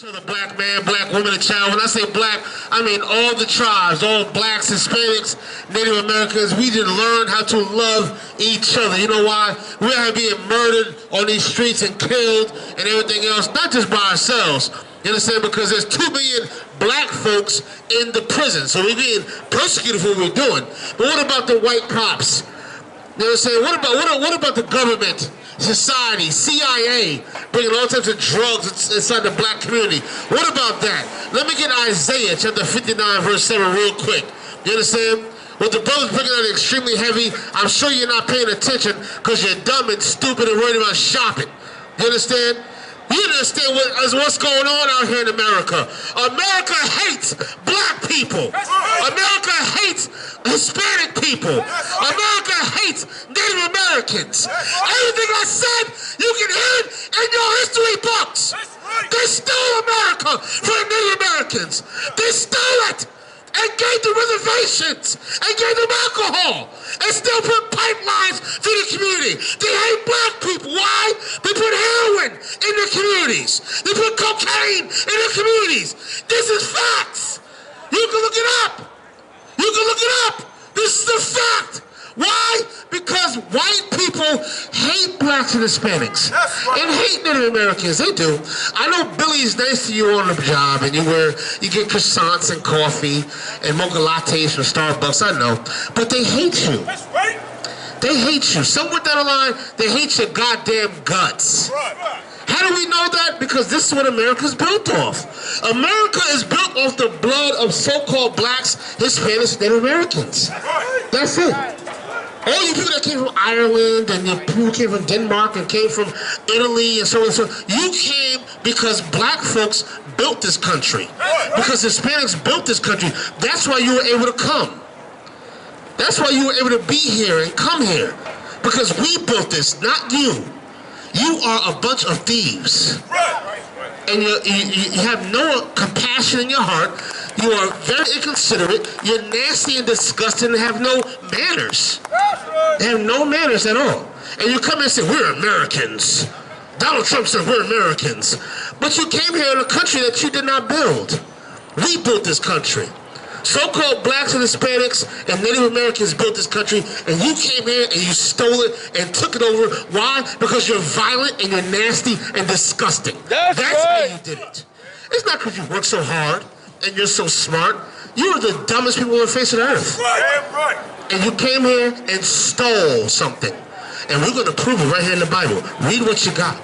The black man, black woman, and child. When I say black, I mean all the tribes, all blacks, Hispanics, Native Americans. We didn't learn how to love each other. You know why? We're out being murdered on these streets and killed and everything else, not just by ourselves. You understand? Because there's 2 million black folks in the prison. So we're being persecuted for what we're doing. But what about the white cops? You know what I'm saying? What about the government? Society, CIA, bringing all types of drugs inside the black community. What about that? Let me get Isaiah chapter 59 verse 7 real quick. You understand? What the brother's bringing out extremely heavy. I'm sure you're not paying attention because you're dumb and stupid and worried about shopping. You understand? You understand what's going on out here in America. America hates black people. America hates Hispanic people. America hates Native Americans. Everything I said, you can hear it in your history books. They stole America from Native Americans. They stole it and gave them reservations and gave them alcohol and still put pipelines through the community. They hate black people. Why? They put heroin in their communities. They put cocaine in their communities. This is facts. You can look it up. You can look it up. This is a fact. Why? Because white people hate blacks and Hispanics and hate Native Americans. They do. I know Billy's nice to you on the job and you get croissants and coffee and mocha lattes from Starbucks. I know. But they hate you. That's right. They hate you. Somewhere down the line, they hate your goddamn guts. How do we know that? Because this is what America's built off. America is built off the blood of so-called blacks, Hispanics, and Native Americans. That's it. All you people that came from Ireland and you people who came from Denmark and came from Italy and so on and so on, you came because black folks built this country. Because Hispanics built this country. That's why you were able to come. That's why you were able to be here and come here. Because we built this, not you. You are a bunch of thieves. And you have no compassion in your heart. You are very inconsiderate. You're nasty and disgusting and have no manners. They have no manners at all. And you come and say, we're Americans. Donald Trump said we're Americans. But you came here in a country that you did not build. We built this country. So-called blacks and Hispanics and Native Americans built this country, and you came here and you stole it and took it over. Why? Because you're violent and you're nasty and disgusting. That's right. How you did it. It's not because you work so hard and you're so smart. You are the dumbest people on the face of the earth. Right. And you came here and stole something. And we're going to prove it right here in the Bible. Read what you got.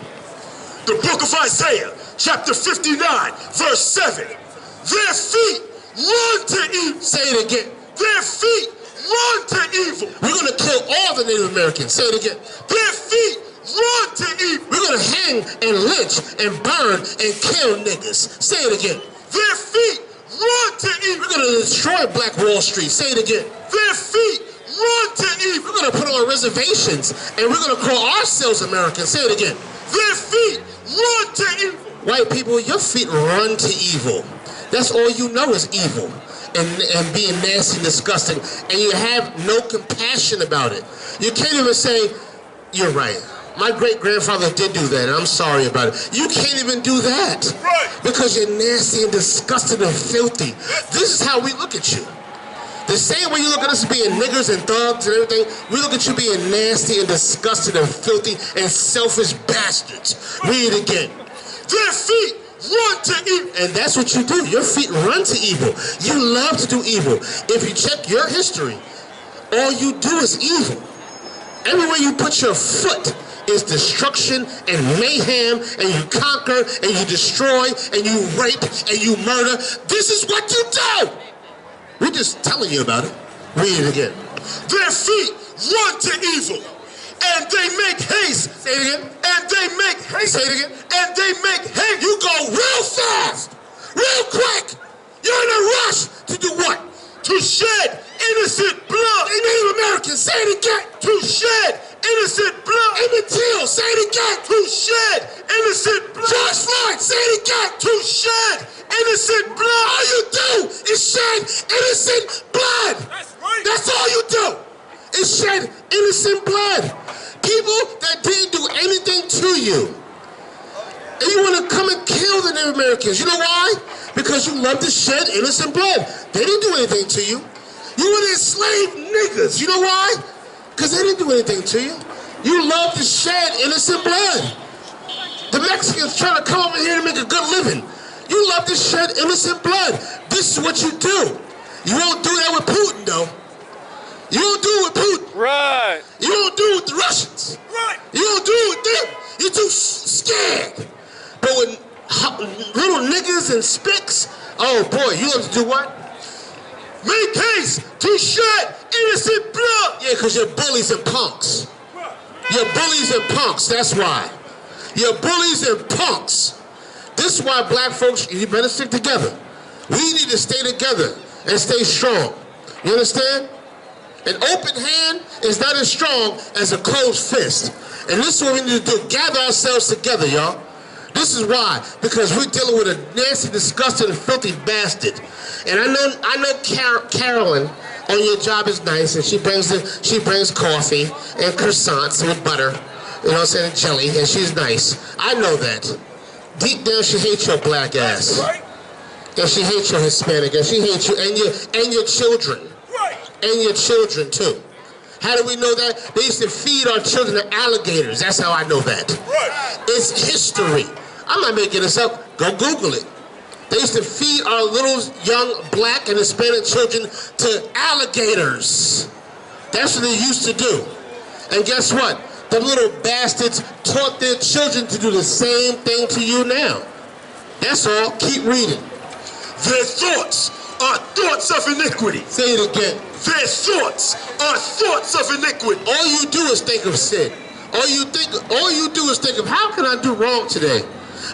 The book of Isaiah, chapter 59, verse 7. Their feet run to evil. Say it again. Their feet run to evil. We're going to kill all the Native Americans. Say it again. Their feet run to evil. We're going to hang and lynch and burn and kill niggas. Say it again. Their feet run to evil. We're going to destroy Black Wall Street. Say it again. Their feet run to evil. We're going to put on reservations and we're going to call ourselves Americans. Say it again. Their feet run to evil. White people, your feet run to evil. That's all you know is evil and being nasty and disgusting. And you have no compassion about it. You can't even say, you're right. My great-grandfather did do that, and I'm sorry about it. You can't even do that. Right. Because you're nasty and disgusting and filthy. This is how we look at you. The same way you look at us being niggers and thugs and everything, we look at you being nasty and disgusting and filthy and selfish bastards. Read it again. Their feet run to evil. And that's what you do. Your feet run to evil. You love to do evil. If you check your history, all you do is evil. Everywhere you put your foot is destruction and mayhem, and you conquer, and you destroy, and you rape, and you murder. This is what you do. We're just telling you about it. Read it again. Their feet run to evil, and they make haste. Say it again. And they make haste. Say it again. And they make haste. You go real fast, real quick. You're in a rush to do what? To shed innocent blood. They Native Americans. Say it again. To shed innocent blood. Emmett Till. Say it again. To shed innocent blood. George Floyd. Say it again. To shed innocent blood. All you do is shed innocent blood. That's right. That's all you do is shed innocent blood. People that didn't do anything to you. And you want to come and kill the Native Americans. Americans. You know why? Because you love to shed innocent blood. They didn't do anything to you. You were the enslaved niggas. You know why? Because they didn't do anything to you. You love to shed innocent blood. The Mexicans trying to come over here to make a good living. You love to shed innocent blood. This is what you do. You won't do that with Putin, though. You don't do it with Putin. Right. You don't do it with the Russians. Right. You don't do it with them. You're too scared. But when little niggas and spicks, oh boy, you have to do what? Make haste to shed innocent blood. Yeah, because you're bullies and punks. You're bullies and punks, that's why. You're bullies and punks. This is why black folks, you better stick together. We need to stay together and stay strong. You understand? An open hand is not as strong as a closed fist. And this is what we need to do. Gather ourselves together, y'all. This is why. Because we're dealing with a nasty, disgusting, and filthy bastard. And I know Carolyn on your job is nice, and she brings coffee and croissants with butter, you know what I'm saying, and jelly, and she's nice. I know that. Deep down, she hates your black ass. And she hates your Hispanic, and she hates you and your children. And your children too. How do we know that? They used to feed our children to alligators. That's how I know that. It's history. I'm not making this up. Go Google it. They used to feed our little young black and Hispanic children to alligators. That's what they used to do. And guess what? The little bastards taught their children to do the same thing to you now. That's all. Keep reading. Their thoughts are thoughts of iniquity. Say it again. Their thoughts are thoughts of iniquity. All you do is think of sin. All you do is think of how can I do wrong today?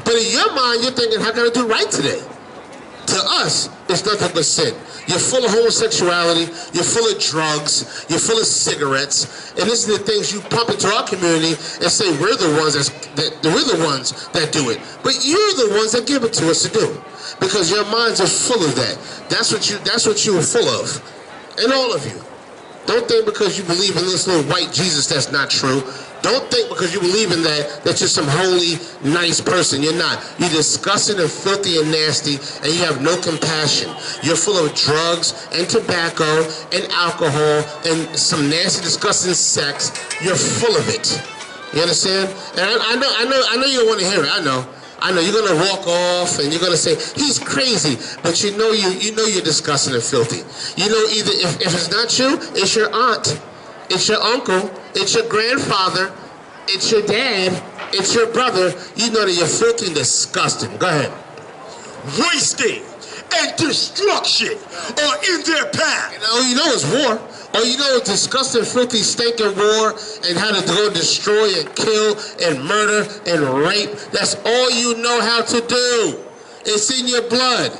But in your mind, you're thinking, how can I do right today? To us, it's nothing but sin. You're full of homosexuality, you're full of drugs, you're full of cigarettes, and this is the things you pump into our community and say we're the ones that do it. But you're the ones that give it to us to do. Because your minds are full of that. That's what you are full of. And all of you. Don't think because you believe in this little white Jesus that's not true. Don't think because you believe in that you're some holy, nice person. You're not. You're disgusting and filthy and nasty, and you have no compassion. You're full of drugs and tobacco and alcohol and some nasty, disgusting sex. You're full of it. You understand? And I know you don't want to hear it. I know you're gonna walk off and you're gonna say he's crazy, but you know you're disgusting and filthy. You know, either if it's not you, it's your aunt, it's your uncle, it's your grandfather, it's your dad, it's your brother. You know that you're filthy and disgusting. Go ahead. Wasting and destruction are in their path. And all you know is war. All you know is disgusting, filthy, stinking war and how to go destroy and kill and murder and rape. That's all you know how to do. It's in your blood.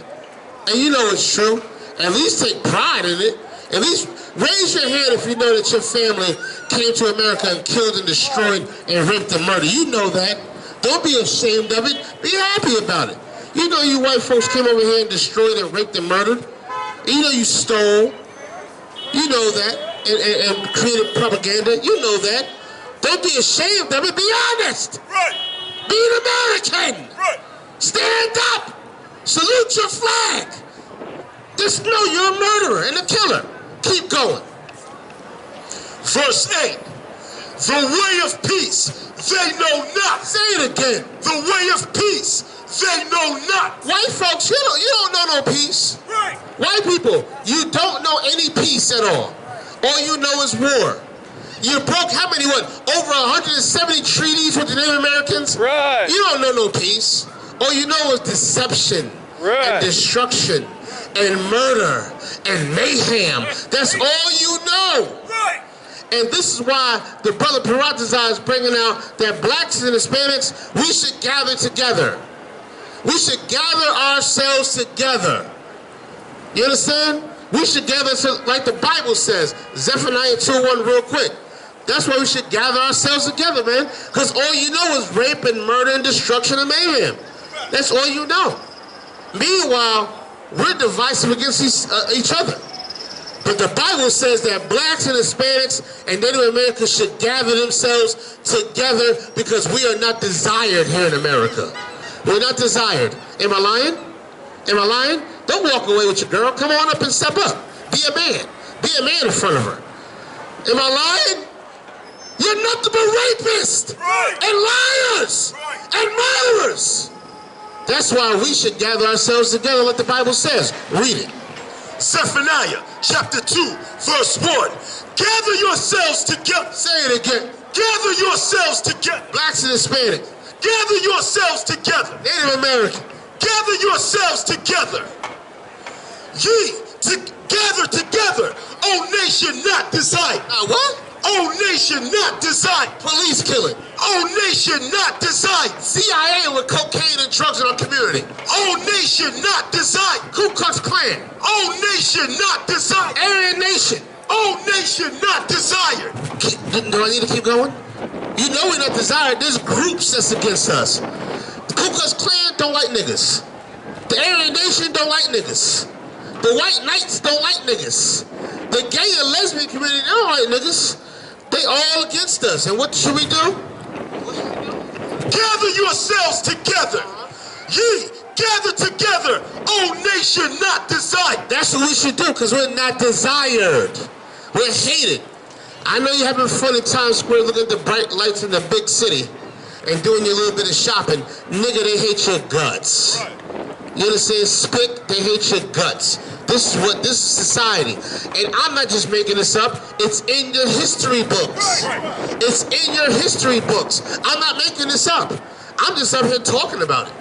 And you know it's true. At least take pride in it. At least raise your hand if you know that your family came to America and killed and destroyed and raped and murdered. You know that. Don't be ashamed of it. Be happy about it. You know you white folks came over here and destroyed and raped and murdered. You know you stole. You know that, and created propaganda. You know that. Don't be ashamed of it. Be honest. Right. Be an American. Right. Stand up. Salute your flag. Just know you're a murderer and a killer. Keep going. Verse 8. The way of peace they know not. Say it again. The way of peace they know not. White folks, you don't know no peace. Right. White people, you don't know any peace at all. All you know is war. You broke how many, over 170 treaties with the Native Americans? Right. You don't know no peace. All you know is deception and destruction and murder and mayhem. That's all you know. Right. And this is why the brother Paratazar is bringing out that blacks and Hispanics, we should gather together. We should gather ourselves together. You understand? We should gather, like the Bible says, Zephaniah 2:1 real quick. That's why we should gather ourselves together, man. Because all you know is rape and murder and destruction and mayhem. That's all you know. Meanwhile, we're divisive against each other. But the Bible says that blacks and Hispanics and Native Americans should gather themselves together because we are not desired here in America. We're not desired. Am I lying? Am I lying? Don't walk away with your girl. Come on up and step up. Be a man. Be a man in front of her. Am I lying? You're nothing but rapists and liars and murderers. That's why we should gather ourselves together like the Bible says. Read it. Zephaniah chapter 2 verse 1. Gather yourselves together. Say it again. Gather yourselves together. Blacks and Hispanics. Gather yourselves together. Native American. Gather yourselves together. Ye gather together, O nation not desired. What? O nation not desired. Police killing. O nation not desired. CIA with cocaine and drugs in our community. O nation not desired. Ku Klux Klan. O nation not desired. Aryan Nation. O nation not desired. Do I need to keep going? You know we're not desired. There's groups that's against us. The Ku Klux Klan don't like niggas. The Aryan Nation don't like niggas. The white knights don't like niggas. The gay and lesbian community don't like niggas. They all against us. And what should we do? Gather yourselves together. Ye gather together, O nation not desired. That's what we should do, because we're not desired. We're hated. I know you're having fun in Times Square looking at the bright lights in the big city and doing your little bit of shopping. Nigga, they hate your guts. You understand? SPIC, they hate your guts. This is society. And I'm not just making this up. It's in your history books. It's in your history books. I'm not making this up. I'm just up here talking about it.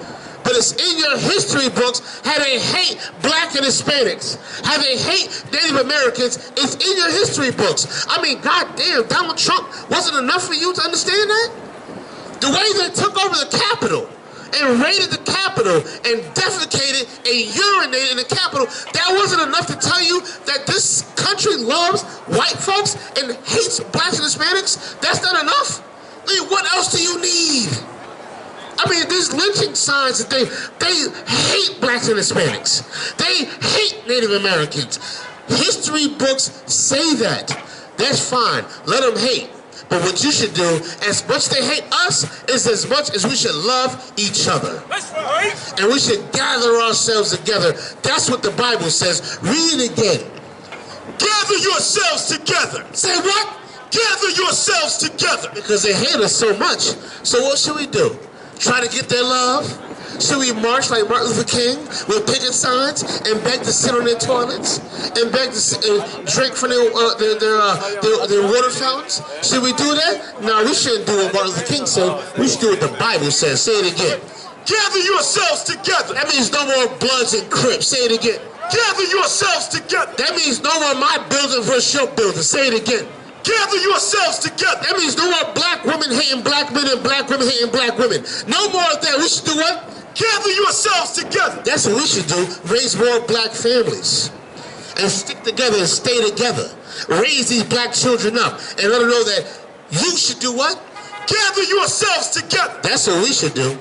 But it's in your history books how they hate black and Hispanics, how they hate Native Americans. It's in your history books. I mean, goddamn, Donald Trump wasn't enough for you to understand that? The way they took over the Capitol and raided the Capitol and defecated and urinated in the Capitol, that wasn't enough to tell you that this country loves white folks and hates blacks and Hispanics? That's not enough? I mean, what else do you need? I mean, these lynching signs that they hate blacks and Hispanics. They hate Native Americans. History books say that. That's fine. Let them hate. But what you should do, as much they hate us, is as much as we should love each other. That's right. And we should gather ourselves together. That's what the Bible says. Read it again. Gather yourselves together. Say what? Gather yourselves together. Because they hate us so much. So what should we do? Try to get their love? Should we march like Martin Luther King with picket signs and beg to sit on their toilets and beg to drink from their water fountains? Should we do that? No, we shouldn't do what Martin Luther King said. We should do what the Bible says. Say it again. Gather yourselves together. That means no more Bloods and Crips. Say it again. Gather yourselves together. That means no more my building versus your building. Say it again. Gather yourselves together. That means no more black women hating black men and black women hating black women. No more of that. We should do what? Gather yourselves together. That's what we should do. Raise more black families. And stick together and stay together. Raise these black children up. And let them know that you should do what? Gather yourselves together. That's what we should do.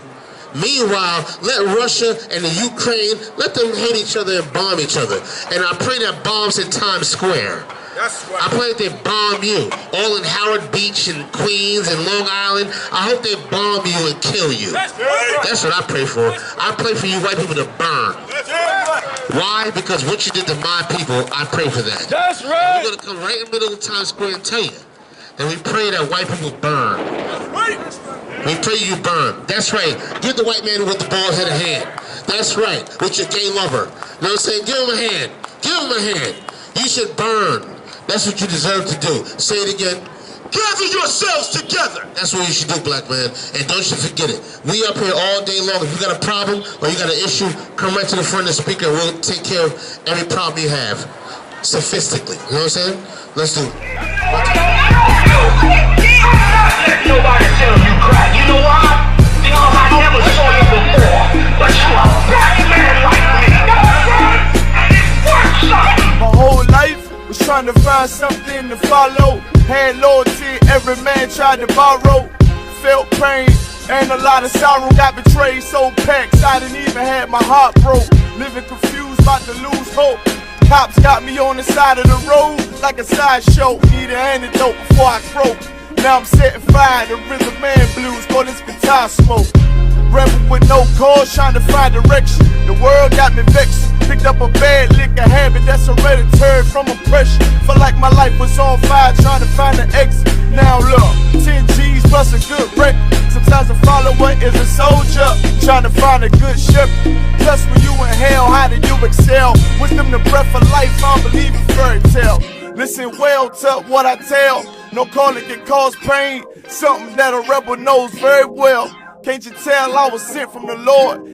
Meanwhile, let Russia and the Ukraine, let them hate each other and bomb each other. And I pray that bombs in Times Square. That's right. I pray that they bomb you. All in Howard Beach and Queens and Long Island. I hope they bomb you and kill you. That's right. That's what I pray for. I pray for you white people to burn. That's right. Why? Because what you did to my people, I pray for that. That's right. We're going to come right in the middle of Times Square and tell you. And we pray that white people burn. That's right. We pray you burn. That's right. Give the white man with the bald head a hand. That's right. With your gay lover. You know what I'm saying? Give him a hand. Give him a hand. You should burn. That's what you deserve to do. Say it again. Gather yourselves together. That's what you should do, black man. And don't you forget it. We up here all day long. If you got a problem or you got an issue, come right to the front of the speaker. We'll take care of every problem you have. Sophistically. You know what I'm saying? Let's do it. Nobody tell you crack. You know why? Because I never saw you before. But you a black man like me. And it works out. My whole life was trying to find something to follow. Had loyalty, every man tried to borrow. Felt pain and a lot of sorrow. Got betrayed, sold packs, I didn't even have my heart broke. Living confused, about to lose hope. Cops got me on the side of the road like a sideshow. Need an antidote before I croak. Now I'm setting fire to rhythm and blues for this guitar smoke. rebel with no cause, trying to find direction. The world got me vexed. Picked up a bad liquor habit that's hereditary from oppression. Felt like my life was on fire, trying to find an exit. Now look, 10 G's plus a good wreck. Sometimes a follower is a soldier, trying to find a good ship. Plus when you in hell, how do you excel? Wisdom the breath of life, I don't believe in fairy tale. Listen well to what I tell. No calling can cause pain, something that a rebel knows very well. Can't you tell I was sent from the Lord?